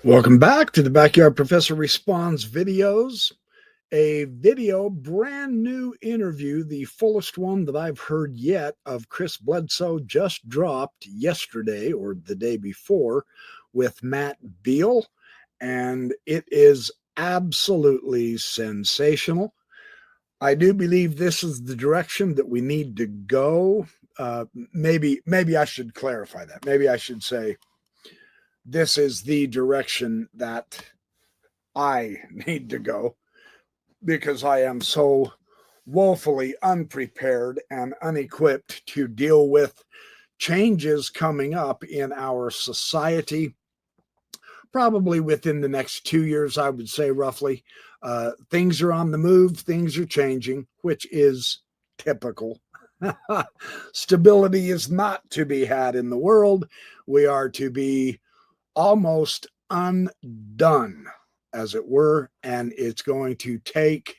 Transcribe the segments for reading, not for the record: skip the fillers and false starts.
Welcome back to the Backyard Professor Responds videos. A brand new interview, the fullest one that I've heard yet of Chris Bledsoe, just dropped yesterday or the day before with Matt Beal, and it is absolutely sensational. I do believe this is the direction that we need to go. Maybe I should clarify that. Maybe I should say this is the direction that I need to go, because I am so woefully unprepared and unequipped to deal with changes coming up in our society. Probably within the next 2 years, I would say roughly. Things are on the move, things are changing, which is typical. Stability is not to be had in the world. We are to be almost undone, as it were, and it's going to take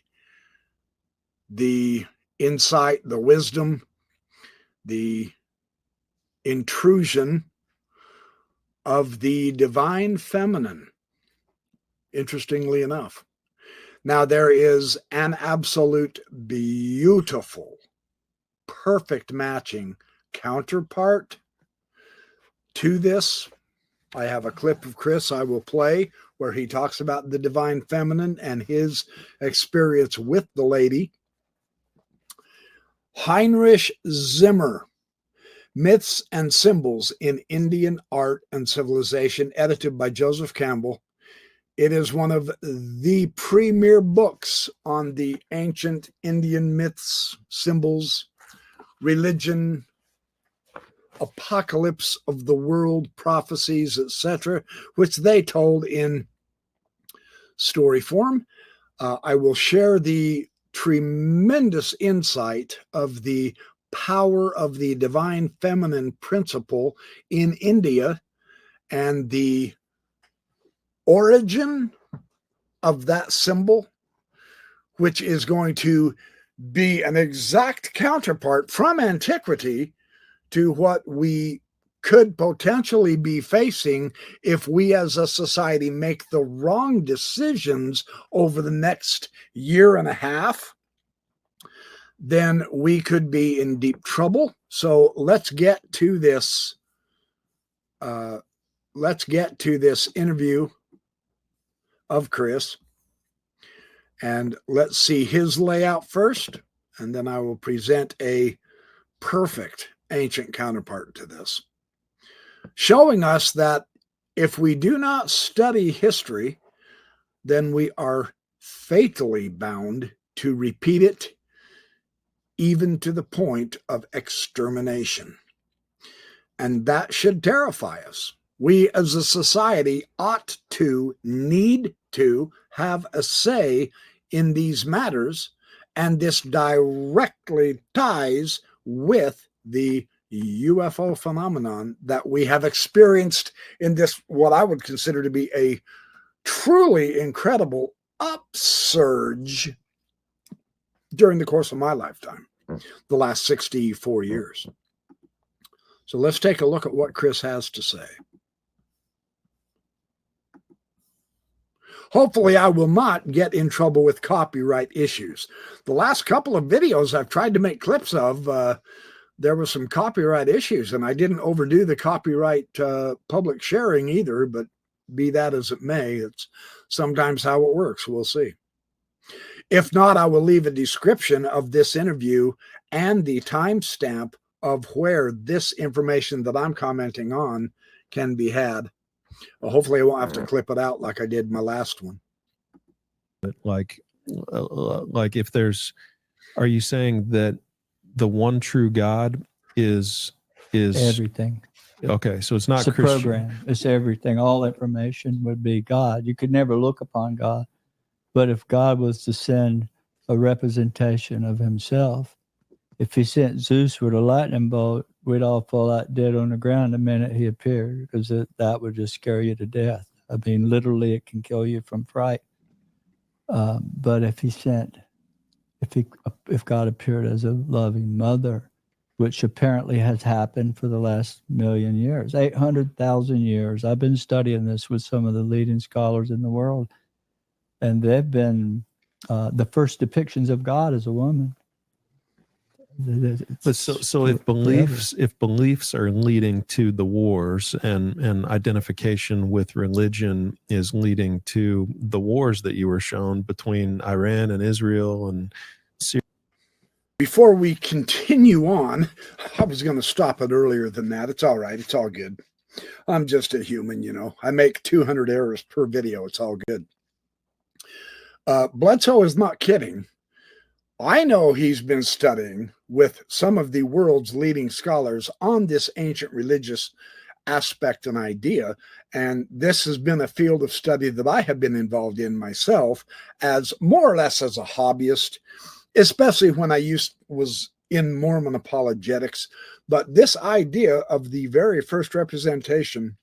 the insight, the wisdom, the intrusion of the divine feminine, interestingly enough. Now, there is an absolute beautiful, perfect matching counterpart to this. I have a clip of Chris I will play where he talks about the divine feminine and his experience with the lady. Heinrich Zimmer, Myths and Symbols in Indian Art and Civilization, edited by Joseph Campbell. It is one of the premier books on the ancient Indian myths, symbols, religion, apocalypse of the world, prophecies, etc., which they told in story form. I will share the tremendous insight of the power of the divine feminine principle in India and the origin of that symbol, which is going to be an exact counterpart from antiquity to what we could potentially be facing if we as a society make the wrong decisions over the next year and a half. Then we could be in deep trouble. So let's get to this. Let's get to this interview of Chris, and let's see his layout first, and then I will present a perfect ancient counterpart to this, showing us that if we do not study history, then we are fatally bound to repeat it, even to the point of extermination. And that should terrify us. We as a society ought to, need to have a say in these matters, and this directly ties with the UFO phenomenon that we have experienced in this, what I would consider to be a truly incredible upsurge during the course of my lifetime, the last 64 years. So let's take a look at what Chris has to say. Hopefully, I will not get in trouble with copyright issues. The last couple of videos I've tried to make clips of, there were some copyright issues, and I didn't overdo the copyright public sharing either, but be that as it may, it's sometimes how it works. We'll see. If not, I will leave a description of this interview and the timestamp of where this information that I'm commenting on can be had. Well, hopefully I won't have to clip it out like I did my last one. Like if there's, are you saying that the one true God is everything? Okay, so it's not It's a Christian. program. It's everything. All information would be God. You could never look upon God. But if God was to send a representation of himself, if he sent Zeus with a lightning bolt, we'd all fall out dead on the ground the minute he appeared, because that would just scare you to death. I mean, literally, it can kill you from fright. But if God appeared as a loving mother, which apparently has happened for the last 1,000,000 years, 800,000 years. I've been studying this with some of the leading scholars in the world, and they've been the first depictions of God as a woman. But so if beliefs are leading to the wars, and identification with religion is leading to the wars that you were shown between Iran and Israel and Syria. Before we continue on, I was going to stop it earlier than that. It's all right. It's all good. I'm just a human, you know. I make 200 errors per video. It's all good. Bledsoe is not kidding. I know he's been studying with some of the world's leading scholars on this ancient religious aspect and idea, and this has been a field of study that I have been involved in myself as more or less as a hobbyist, especially when I was in Mormon apologetics. But this idea of the very first representation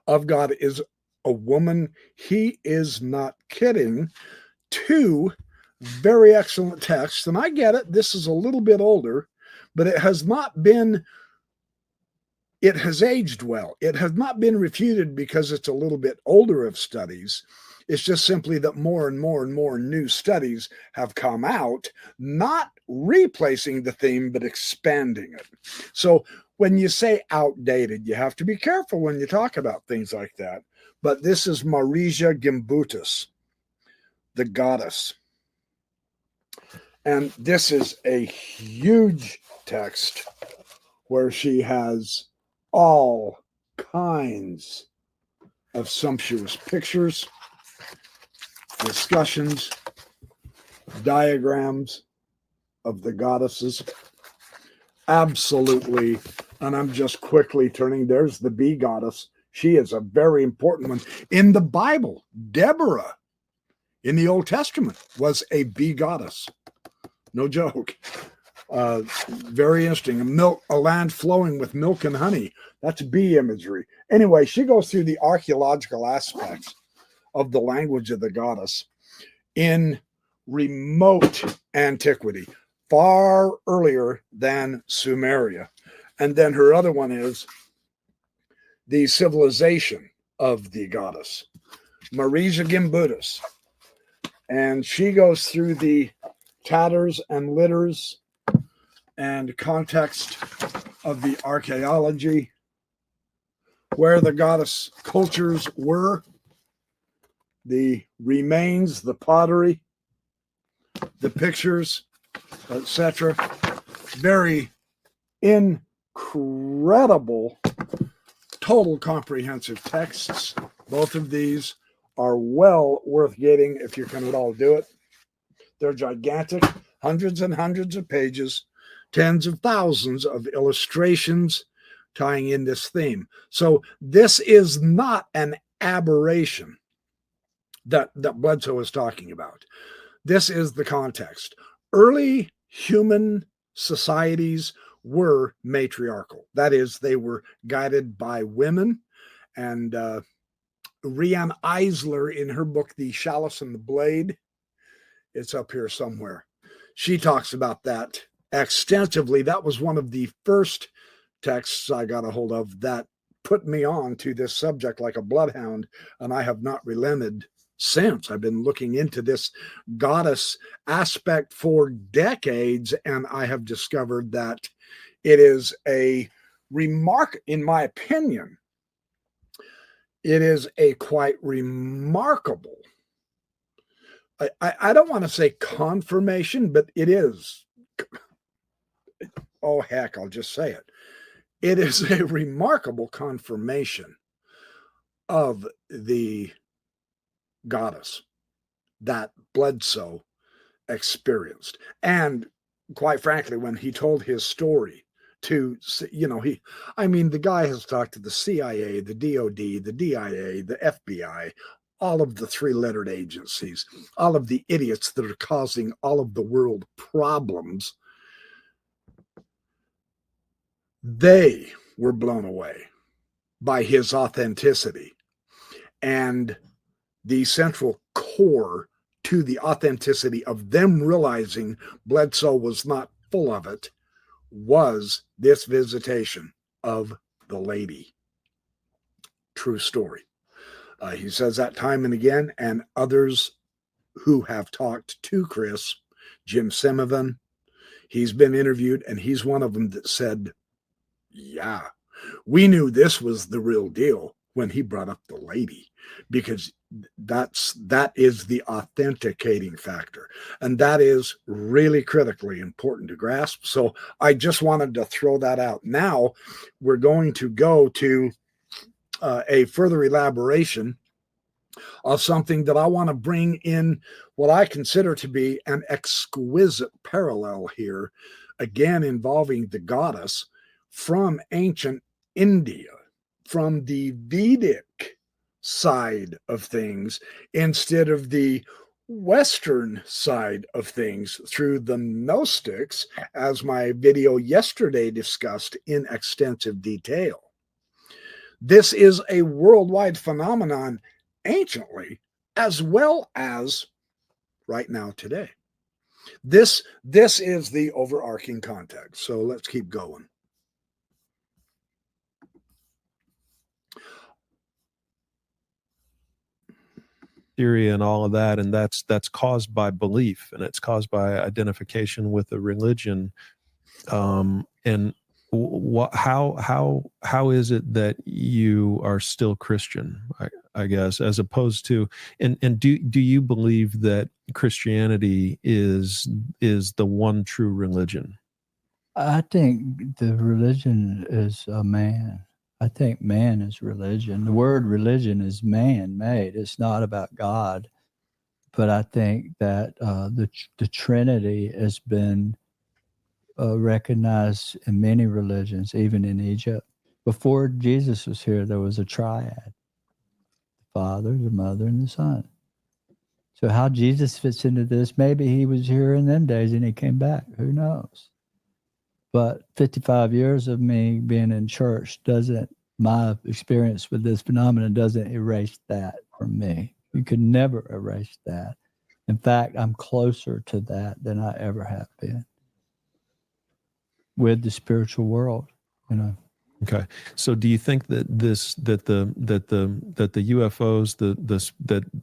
of God is a woman, he is not kidding. Two very excellent texts, and I get it, this is a little bit older, but it has aged well. It has not been refuted because it's a little bit older of studies. It's just simply that more and more and more new studies have come out, not replacing the theme, but expanding it. So when you say outdated, you have to be careful when you talk about things like that. But this is Marija Gimbutas, the goddess. And this is a huge text where she has all kinds of sumptuous pictures, discussions, diagrams of the goddesses. Absolutely. And I'm just quickly turning. There's the bee goddess. She is a very important one. In the Bible, Deborah in the Old Testament was a bee goddess. No joke. Very interesting. A land flowing with milk and honey. That's bee imagery. Anyway, she goes through the archaeological aspects of the language of the goddess in remote antiquity, far earlier than Sumeria. And then her other one is the civilization of the goddess, Marija Gimbutas. And she goes through the tatters and litters and context of the archaeology, where the goddess cultures were, the remains, the pottery, the pictures, etc. Very incredible, total comprehensive texts. Both of these are well worth getting if you can at all do it. They're gigantic, hundreds and hundreds of pages, tens of thousands of illustrations tying in this theme. So this is not an aberration that Bledsoe is talking about. This is the context. Early human societies were matriarchal. That is, they were guided by women. And Rianne Eisler, in her book, The Chalice and the Blade, it's up here somewhere, she talks about that extensively. That was one of the first texts I got a hold of that put me on to this subject like a bloodhound, and I have not relented since. I've been looking into this goddess aspect for decades, and I have discovered that it is a in my opinion, it is a quite remarkable, I don't want to say confirmation, but it is. Oh, heck, I'll just say it. It is a remarkable confirmation of the goddess that Bledsoe experienced. And quite frankly, when he told his story to, the guy has talked to the CIA, the DOD, the DIA, the FBI, all of the three-lettered agencies, all of the idiots that are causing all of the world problems. They were blown away by his authenticity. And the central core to the authenticity of them realizing Bledsoe was not full of it was this visitation of the lady. True story. He says that time and again, and others who have talked to Chris, Jim Simovan, he's been interviewed, and he's one of them that said, yeah, we knew this was the real deal when he brought up the lady, because that is the authenticating factor, and that is really critically important to grasp. So I just wanted to throw that out. Now we're going to go to a further elaboration of something that I want to bring in, what I consider to be an exquisite parallel here, again involving the goddess from ancient India, from the Vedic side of things, instead of the Western side of things through the Gnostics, as my video yesterday discussed in extensive detail. This is a worldwide phenomenon anciently, as well as right now today. This is the overarching context. So let's keep going. Theory and all of that, and that's caused by belief, and it's caused by identification with a religion. And how is it that you are still Christian? I guess, as opposed to, and do you believe that Christianity is the one true religion? I think the religion is a man. I think man is religion. The word religion is man-made. It's not about God. But I think that the Trinity has been recognized in many religions, even in Egypt. Before Jesus was here, there was a triad: the Father, the Mother, and the Son. So how Jesus fits into this, maybe he was here in them days and he came back. Who knows? But 55 years of me being in church my experience with this phenomenon doesn't erase that from me. You could never erase that. In fact, I'm closer to that than I ever have been with the spiritual world, Okay. So do you think that the UFOs,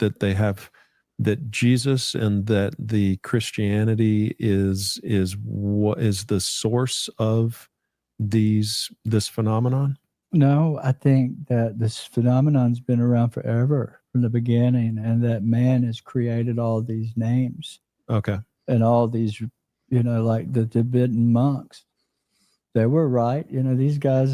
that they have, that Jesus and that the Christianity is what is the source of this phenomenon? No, I think that this phenomenon's been around forever, from the beginning, and that man has created all these names. Okay. And all these, like the Tibetan monks, they were right. These guys,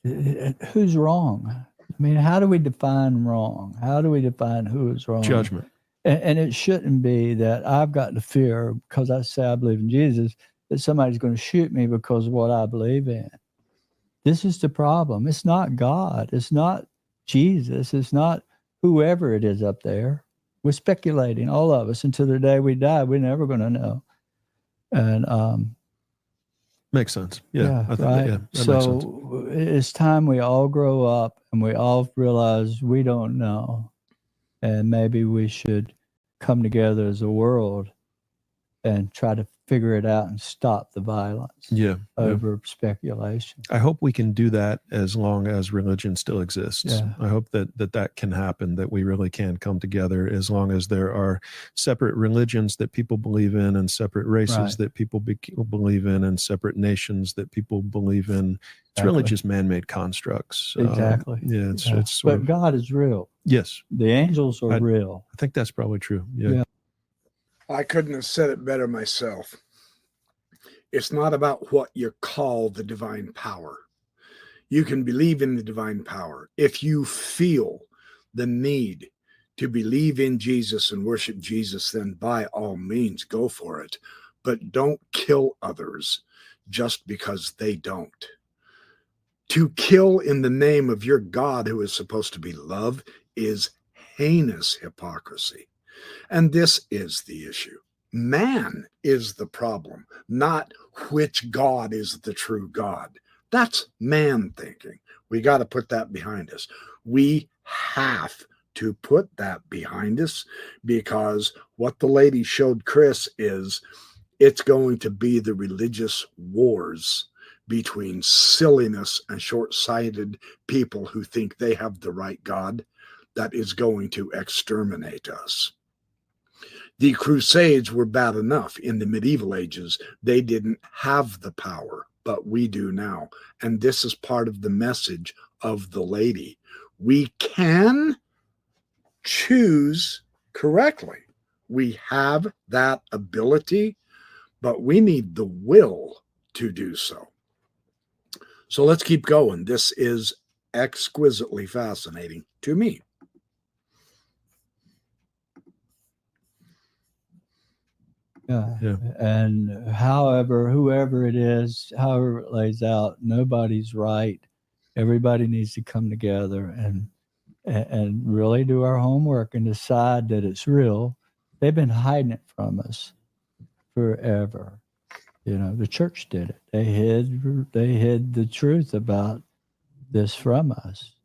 who's wrong? I mean, how do we define wrong? How do we define who is wrong? Judgment. And it shouldn't be that I've got to fear, because I say I believe in Jesus, that somebody's going to shoot me because of what I believe in. This is the problem. It's not God. It's not Jesus. It's not whoever it is up there. We're speculating, all of us, until the day we die. We're never going to know. And makes sense. Yeah, I think right. that makes sense. So it's time we all grow up and we all realize we don't know, and maybe we should come together as a world and try to figure it out and stop the violence over speculation. I hope we can do that as long as religion still exists. Yeah. I hope that can happen, that we really can come together, as long as there are separate religions that people believe in, and separate races that people believe in, and separate nations that people believe in. It's really just man-made constructs. Exactly. It's but God is real. Yes. The angels are real. I think that's probably true. Yeah. I couldn't have said it better myself. It's not about what you call the divine power. You can believe in the divine power. If you feel the need to believe in Jesus and worship Jesus, then by all means, go for it. But don't kill others just because they don't. To kill in the name of your God, who is supposed to be love, is heinous hypocrisy. And this is the issue. Man is the problem, not which God is the true God. That's man thinking. We got to put that behind us. We have to put that behind us, because what the lady showed Chris is It's going to be the religious wars between silliness and short-sighted people who think they have the right God that is going to exterminate us. The Crusades were bad enough in the medieval ages. They didn't have the power, but we do now. And this is part of the message of the lady. We can choose correctly. We have that ability, but we need the will to do so. So let's keep going. This is exquisitely fascinating to me. Yeah. And whoever it is, however it lays out, nobody's right. Everybody needs to come together and really do our homework and decide that it's real. They've been hiding it from us forever. You know, the church did it. They hid the truth about this from us.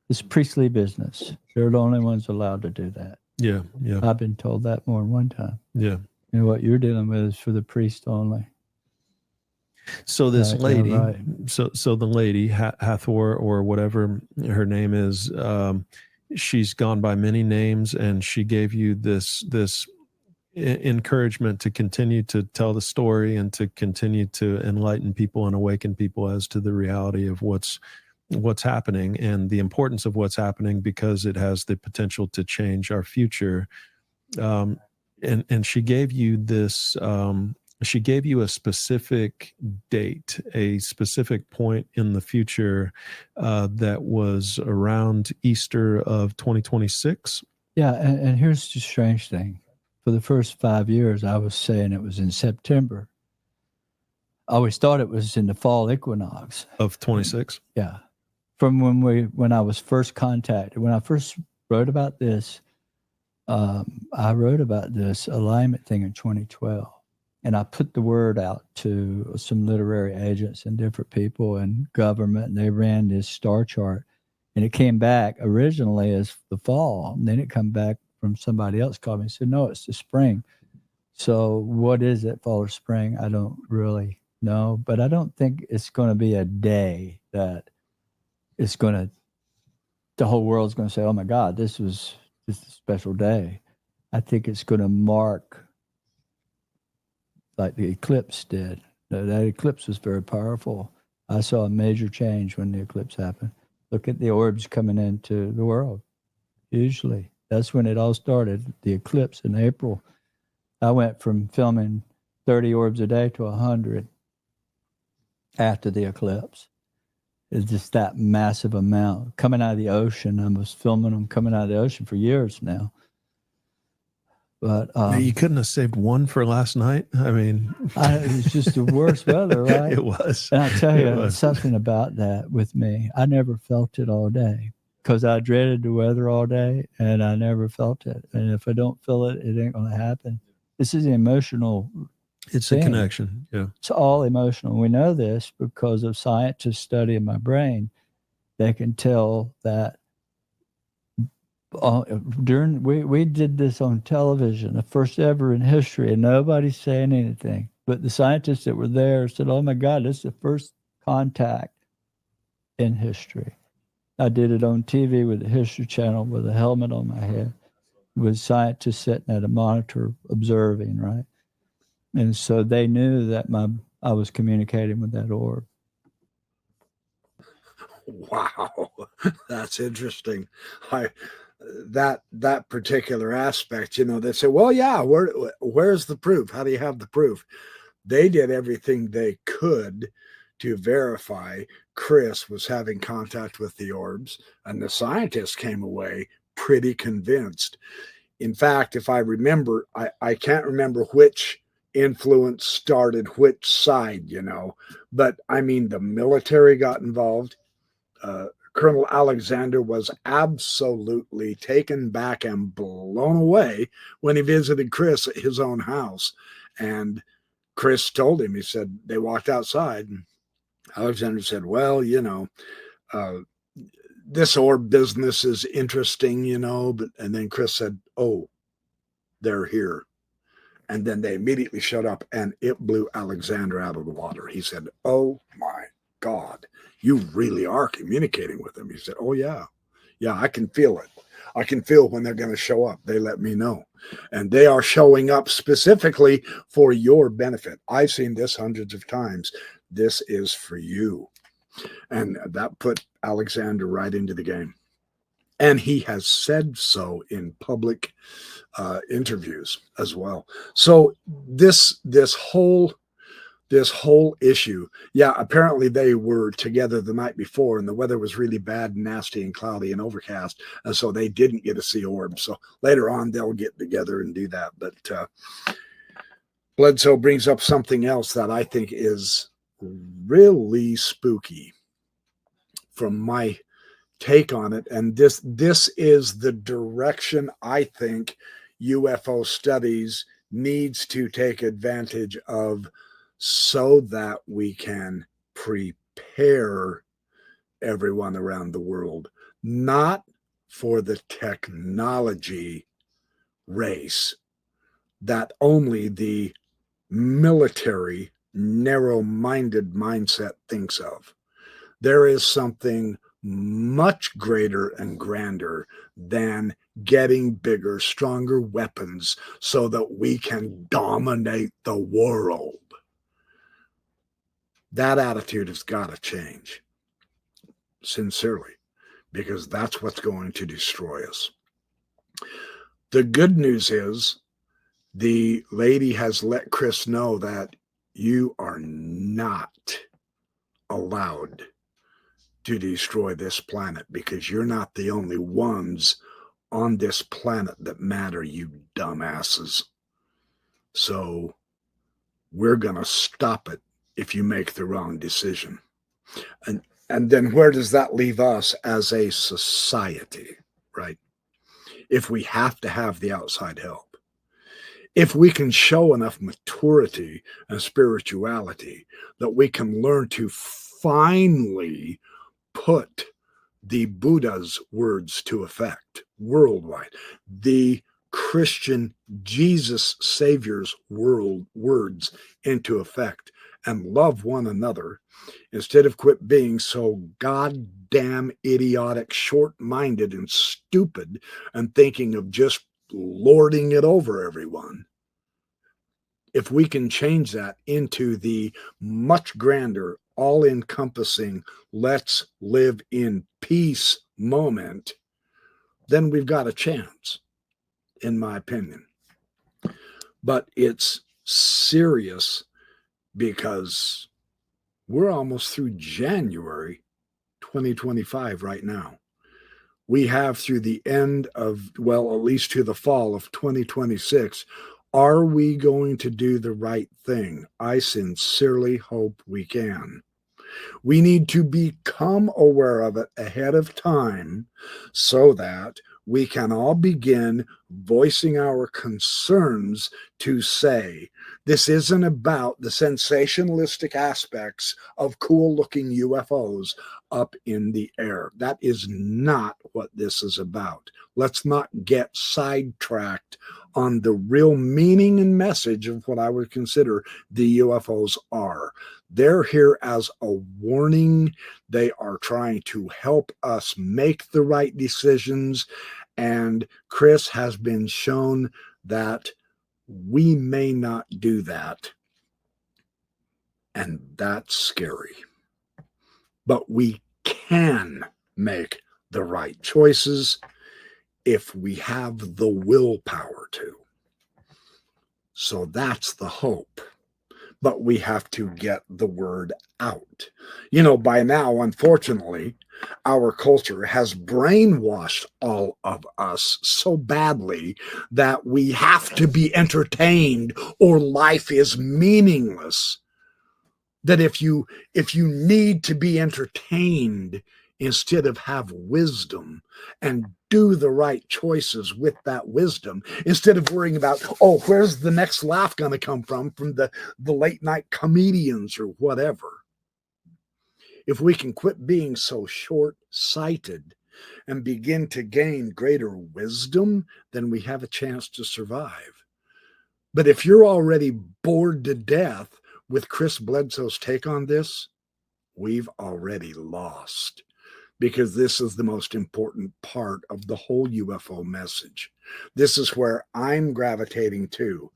It's priestly business. They're the only ones allowed to do that. Yeah. I've been told that more than one time. Yeah. And what you're dealing with is for the priest only. So this lady, right. so the lady Hathor or whatever her name is, she's gone by many names, and she gave you this encouragement to continue to tell the story and to continue to enlighten people and awaken people as to the reality of what's happening and the importance of what's happening, because it has the potential to change our future. And she gave you this. She gave you a specific date, a specific point in the future that was around Easter of 2026. Yeah, and here's the strange thing. For the first 5 years, I was saying it was in September. I always thought it was in the fall equinox. Of 26? Yeah. From when I was first contacted, when I first wrote about this, I wrote about this alignment thing in 2012. And I put the word out to some literary agents and different people and government, and they ran this star chart. And it came back originally as the fall, and then it come back from somebody else called me and said, no, it's the spring. So what is it, fall or spring? I don't really know, but I don't think it's going to be a day that it's going to, the whole world's going to say, oh my God, this is a special day. I think it's going to mark like the eclipse did. That eclipse was very powerful. I saw a major change when the eclipse happened. Look at the orbs coming into the world. Usually, that's when it all started, the eclipse in April. I went from filming 30 orbs a day to 100 after the eclipse. It's just that massive amount coming out of the ocean. I was filming them coming out of the ocean for years now. But you couldn't have saved one for last night. I mean, it was just the worst weather, right? It was. And I'll tell you something about that with me. I never felt it all day because I dreaded the weather all day, and I never felt it. And if I don't feel it, it ain't going to happen. This is an emotional It's thing. a connection. Yeah. It's all emotional. We know this because of scientists studying my brain. They can tell that we did this on television, the first ever in history, and nobody's saying anything. But the scientists that were there said, oh my God, this is the first contact in history. I did it on TV with the History Channel with a helmet on my head, with scientists sitting at a monitor observing, right? And so they knew that I was communicating with that orb. Wow, that's interesting. That particular aspect, they say, well, yeah, where's the proof? How do you have the proof? They did everything they could to verify Chris was having contact with the orbs, and the scientists came away pretty convinced. In fact, if I remember, I can't remember which influence started which side, but I mean, the military got involved. Colonel Alexander was absolutely taken back and blown away when he visited Chris at his own house. And Chris told him, he said, they walked outside, and Alexander said, well, this orb business is interesting, and then Chris said, oh, they're here. And then they immediately showed up, and it blew Alexander out of the water. He said, "Oh my God, you really are communicating with them." He said, "Oh yeah, I can feel it. I can feel when they're going to show up. They let me know. And they are showing up specifically for your benefit. I've seen this hundreds of times. This is for you." And that put Alexander right into the game. And he has said so in public interviews as well. So this whole issue, yeah, apparently they were together the night before, and the weather was really bad and nasty and cloudy and overcast, and so they didn't get to see orbs. So later on they'll get together and do that. But Bledsoe brings up something else that I think is really spooky from my take on it, and this is the direction I think UFO studies needs to take advantage of, so that we can prepare everyone around the world, not for the technology race that only the military narrow-minded mindset thinks of. There is something much greater and grander than getting bigger, stronger weapons so that we can dominate the world. That attitude has got to change, sincerely, because that's what's going to destroy us. The good news is the lady has let Chris know that you are not allowed to destroy this planet, because you're not the only ones on this planet that matter, you dumbasses. So we're going to stop it if you make the wrong decision. And then where does that leave us as a society, right? If we have to have the outside help, if we can show enough maturity and spirituality that we can learn to finally put the Buddha's words to effect worldwide, the Christian Jesus Savior's words into effect, and love one another, instead of quit being so goddamn idiotic, short-minded, and stupid, and thinking of just lording it over everyone. If we can change that into the much grander, all-encompassing, let's live in peace moment, then we've got a chance, in my opinion. But it's serious, because we're almost through January 2025 right now. We have through the end of, well, at least to the fall of 2026. Are we going to do the right thing? I sincerely hope we can. We need to become aware of it ahead of time, so that we can all begin voicing our concerns to say, this isn't about the sensationalistic aspects of cool-looking UFOs up in the air. That is not what this is about. Let's not get sidetracked on the real meaning and message of what I would consider the UFOs are. They're here as a warning. They are trying to help us make the right decisions. And Chris has been shown that we may not do that. And that's scary. But we can make the right choices if we have the willpower to. So that's the hope. But we have to get the word out. You know, by now, unfortunately, our culture has brainwashed all of us so badly that we have to be entertained or life is meaningless. That if you need to be entertained instead of have wisdom and do the right choices with that wisdom, instead of worrying about, oh, where's the next laugh going to come from the late night comedians or whatever. If we can quit being so short-sighted and begin to gain greater wisdom, then we have a chance to survive. But if you're already bored to death with Chris Bledsoe's take on this, we've already lost, because this is the most important part of the whole UFO message. This is where I'm gravitating to.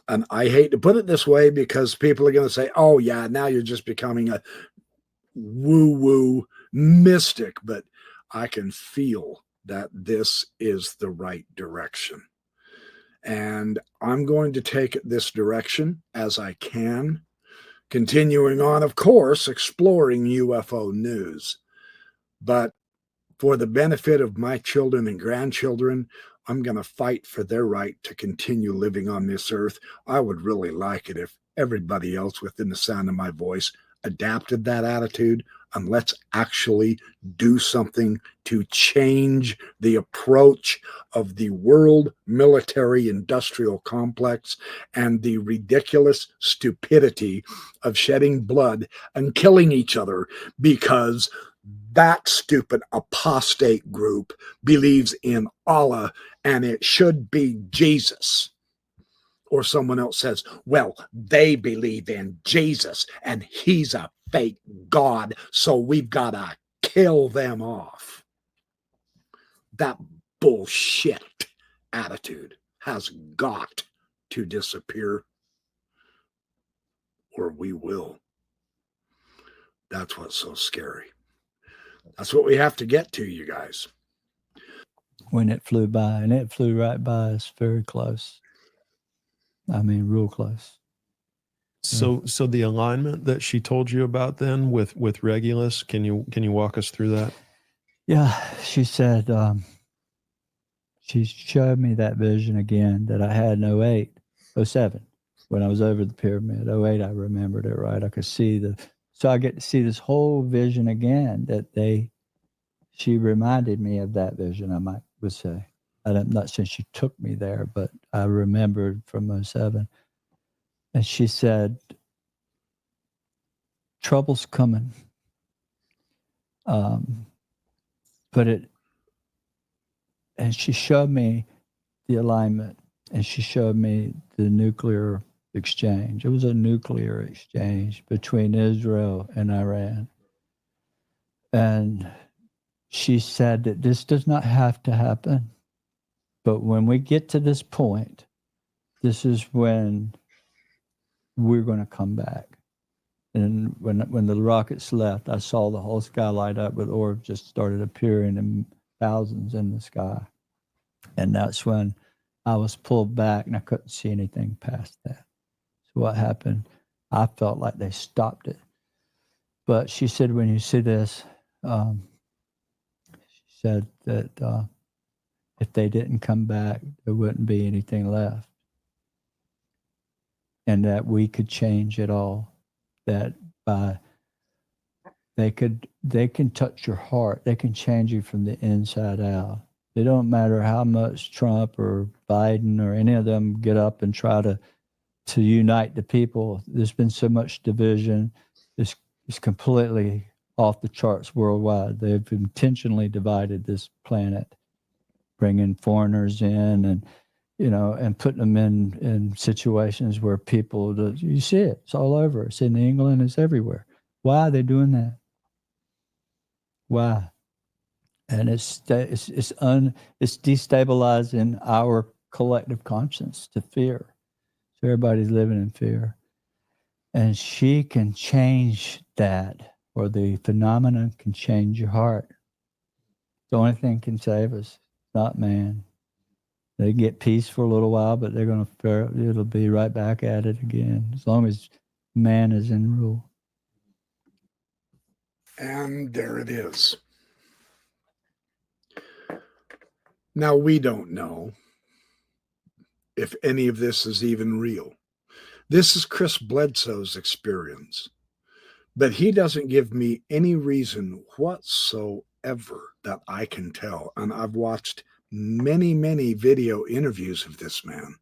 And I hate to put it this way, because people are going to say, oh, yeah, now you're just becoming a woo-woo mystic. But I can feel that this is the right direction. And I'm going to take it this direction as I can, continuing on, of course, exploring UFO news. But for the benefit of my children and grandchildren, I'm going to fight for their right to continue living on this earth. I would really like it if everybody else within the sound of my voice adapted that attitude, and let's actually do something to change the approach of the world military industrial complex and the ridiculous stupidity of shedding blood and killing each other because that stupid apostate group believes in Allah and it should be Jesus. Or someone else says, well, they believe in Jesus and he's a fake God, so we've got to kill them off. That bullshit attitude has got to disappear, or we will. That's what's so scary. That's what we have to get to, you guys. When it flew by, and it flew right by us very close. I mean, real close. So the alignment that she told you about then with Regulus, can you walk us through that? Yeah, she said, she showed me that vision again that I had in 07, when I was over the pyramid. 08, I remembered it right. I could see so I get to see this whole vision again she reminded me of that vision, I would say. I'm not saying she took me there, but I remembered from 07. And she said, trouble's coming. And she showed me the alignment, and she showed me the nuclear exchange. It was a nuclear exchange between Israel and Iran. And she said that this does not have to happen. But when we get to this point, this is when we're going to come back. And when the rockets left, I saw the whole sky light up with orbs just started appearing in thousands in the sky. And that's when I was pulled back and I couldn't see anything past that. So what happened? I felt like they stopped it. But she said, when you see this, she said that if they didn't come back, there wouldn't be anything left. And that we could change it all. That they can touch your heart. They can change you from the inside out. It don't matter how much Trump or Biden or any of them get up and try to unite the people. There's been so much division. It's completely off the charts worldwide. They've intentionally divided this planet, bringing foreigners in and and putting them in situations where people, you see it. It's all over. It's in England. It's everywhere. Why are they doing that? Why? And it's destabilizing our collective conscience to fear. So everybody's living in fear. And she can change that, or the phenomenon can change your heart. The only thing can save us, not man. They get peace for a little while, but it'll be right back at it again, as long as man is in rule. And there it is. Now, we don't know if any of this is even real. This is Chris Bledsoe's experience, but he doesn't give me any reason whatsoever that I can tell. And I've watched many, many video interviews of this man.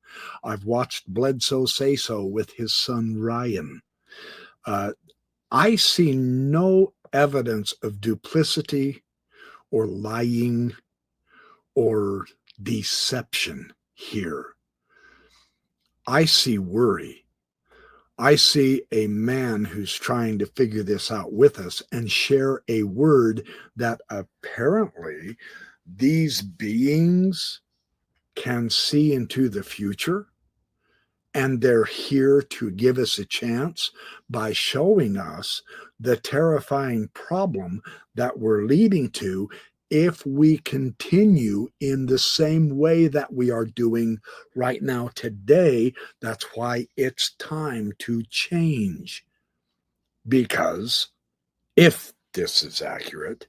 I've watched Bledsoe say so with his son, Ryan. I see no evidence of duplicity or lying or deception here. I see worry. I see a man who's trying to figure this out with us and share a word that apparently these beings can see into the future, and they're here to give us a chance by showing us the terrifying problem that we're leading to if we continue in the same way that we are doing right now today. That's why it's time to change. Because if this is accurate,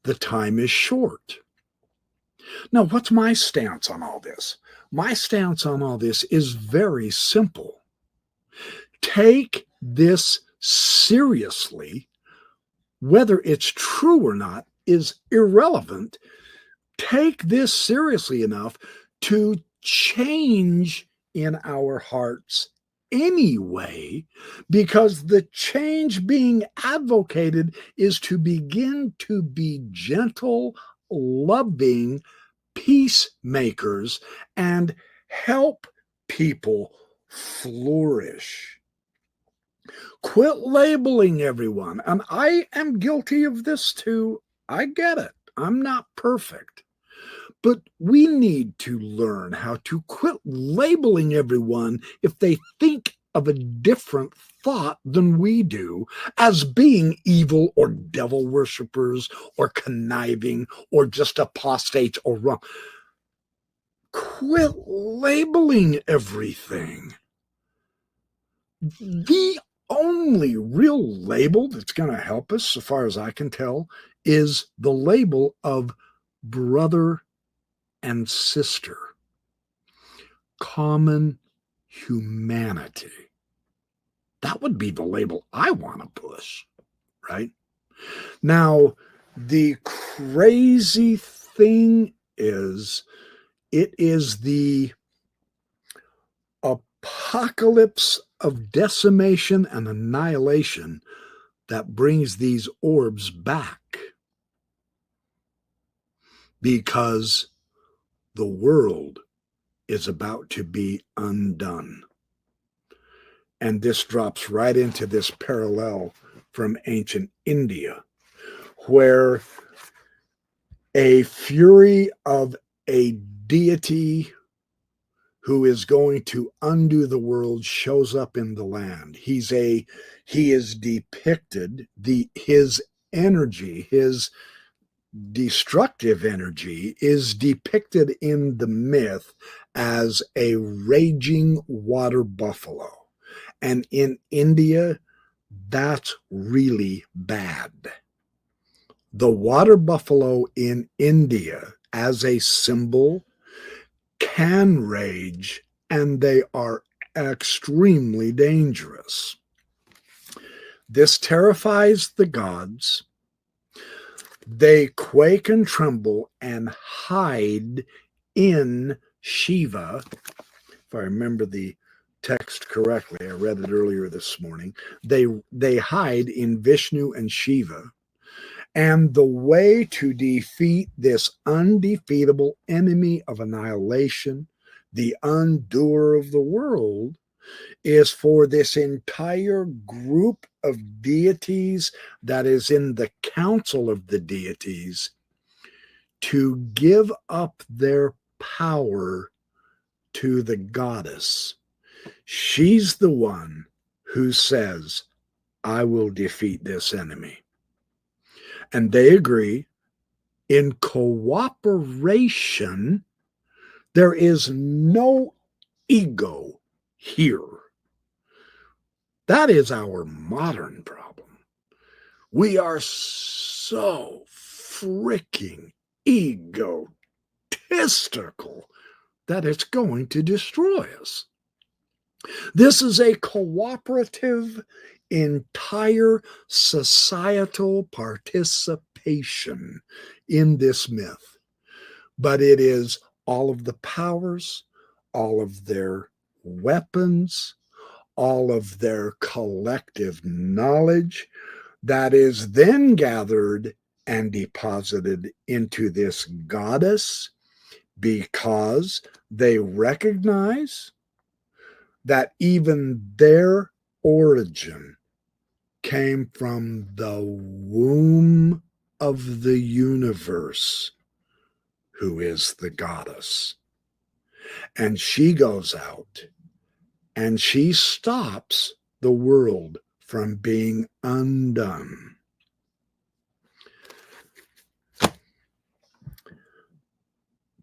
the time is short. Now, what's my stance on all this? My stance on all this is very simple. Take this seriously. Whether it's true or not is irrelevant. Take this seriously enough to change in our hearts anyway, because the change being advocated is to begin to be gentle, loving peacemakers and help people flourish. Quit labeling everyone. And I am guilty of this too. I get it. I'm not perfect. But we need to learn how to quit labeling everyone if they think of a different thought than we do as being evil or devil worshippers or conniving or just apostates or wrong. Quit labeling everything. The only real label that's going to help us, so far as I can tell, is the label of brother and sister. Common humanity. That would be the label I want to push, right? Now, the crazy thing is, it is the apocalypse of decimation and annihilation that brings these orbs back, because the world is about to be undone. And this drops right into this parallel from ancient India, where a fury of a deity who is going to undo the world shows up in the land. He is depicted, his energy, his destructive energy is depicted in the myth as a raging water buffalo. And in India, that's really bad. The water buffalo in India as a symbol can rage, and they are extremely dangerous. This terrifies the gods. They quake and tremble and hide in Shiva. If I remember the text correctly, I read it earlier this morning. They hide in Vishnu and Shiva. And the way to defeat this undefeatable enemy of annihilation, the undoer of the world, is for this entire group of deities that is in the council of the deities to give up their power to the goddess. She's the one who says, I will defeat this enemy. And they agree. In cooperation. There is no ego here. That is our modern problem. We are so freaking egotistical that it's going to destroy us. This is a cooperative, entire societal participation in this myth. But it is all of the powers, all of their weapons, all of their collective knowledge that is then gathered and deposited into this goddess, because they recognize that even their origin came from the womb of the universe, who is the goddess. And she goes out and she stops the world from being undone.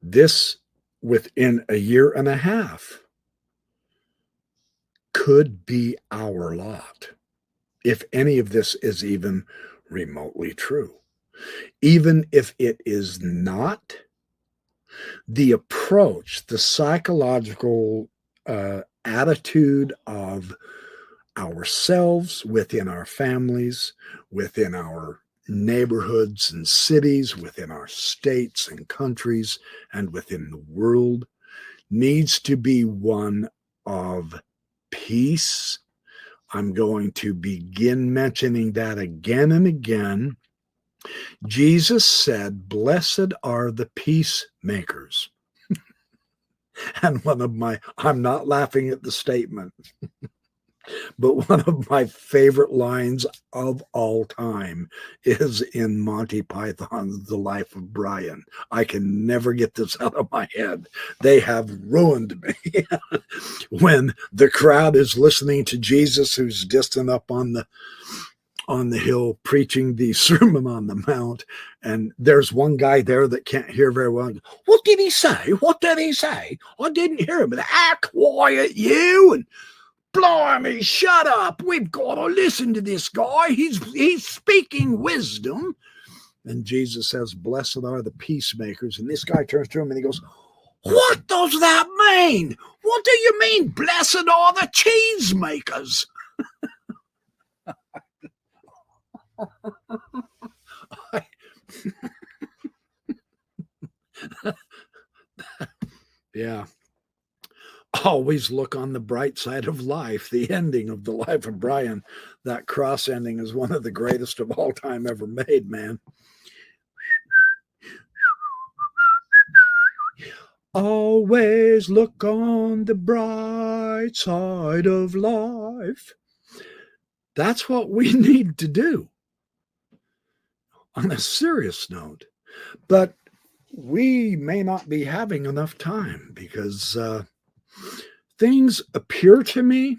This, within a year and a half, could be our lot, if any of this is even remotely true. Even if it is not, the approach, the psychological attitude of ourselves, within our families, within our neighborhoods and cities, within our states and countries, and within the world, needs to be one of peace. I'm going to begin mentioning that again and again. Jesus said, "Blessed are the peacemakers." And I'm not laughing at the statement, but one of my favorite lines of all time is in Monty Python's The Life of Brian. I can never get this out of my head. They have ruined me. When the crowd is listening to Jesus, who's distant up on the hill preaching the Sermon on the Mount, and there's one guy there that can't hear very well. What did he say? What did he say? I didn't hear him. Quiet, you! And blimey, shut up. We've got to listen to this guy. He's speaking wisdom. And Jesus says, "Blessed are the peacemakers." And this guy turns to him and he goes, "What does that mean? What do you mean, blessed are the cheesemakers?" Yeah. Always look on the bright side of life. The ending of The Life of Brian, that cross ending, is one of the greatest of all time ever made, man. Always look on the bright side of life. That's what we need to do, on a serious note. But we may not be having enough time, because things appear to me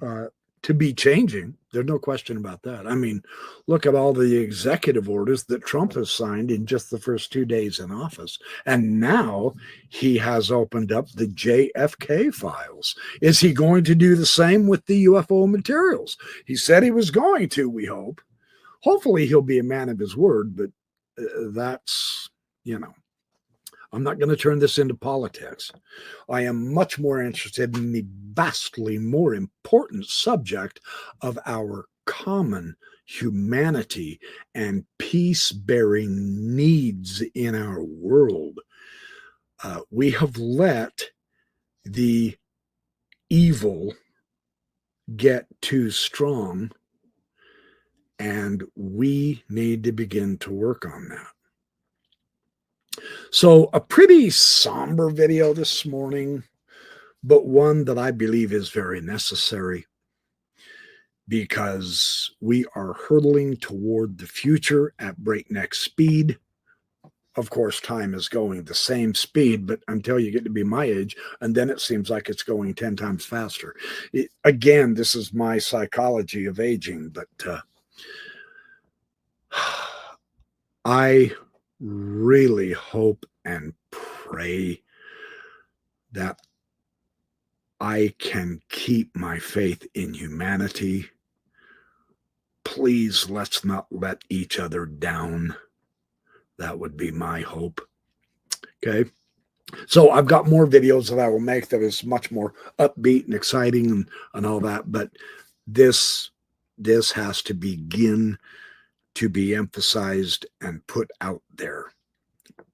to be changing. There's no question about that. I mean, look at all the executive orders that Trump has signed in just the first 2 days in office. And now he has opened up the JFK files. Is he going to do the same with the UFO materials? He said he was going to, we hope. Hopefully he'll be a man of his word, but that's, I'm not going to turn this into politics. I am much more interested in the vastly more important subject of our common humanity and peace-bearing needs in our world. We have let the evil get too strong, and we need to begin to work on that. So, a pretty somber video this morning, but one that I believe is very necessary, because we are hurtling toward the future at breakneck speed. Of course, time is going the same speed, but until you get to be my age, and then it seems like it's going 10 times faster. Again, this is my psychology of aging, but I really hope and pray that I can keep my faith in humanity. Please, let's not let each other down. That would be my hope. Okay. So I've got more videos that I will make that is much more upbeat and exciting and all that, but this has to begin to be emphasized and put out there,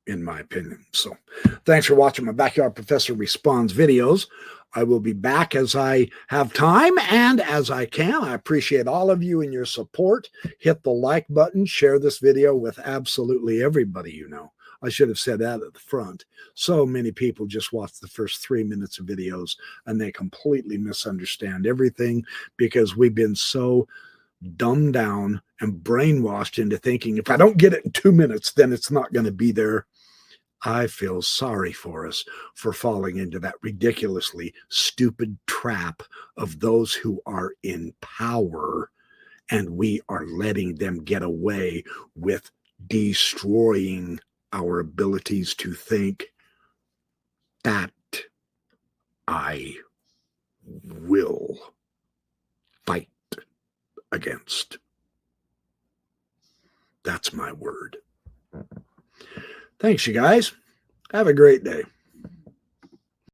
in my opinion. So thanks for watching my Backyard Professor Responds videos. I will be back as I have time and as I can. I appreciate all of you and your support. Hit the like button, share this video with absolutely everybody you know. I should have said that at the front. So many people just watch the first 3 minutes of videos and they completely misunderstand everything because we've been so dumbed down and brainwashed into thinking if I don't get it in 2 minutes, then it's not going to be there. I feel sorry for us for falling into that ridiculously stupid trap of those who are in power, and we are letting them get away with destroying our abilities to think. That I will fight against. That's my word. Thanks, you guys. Have a great day.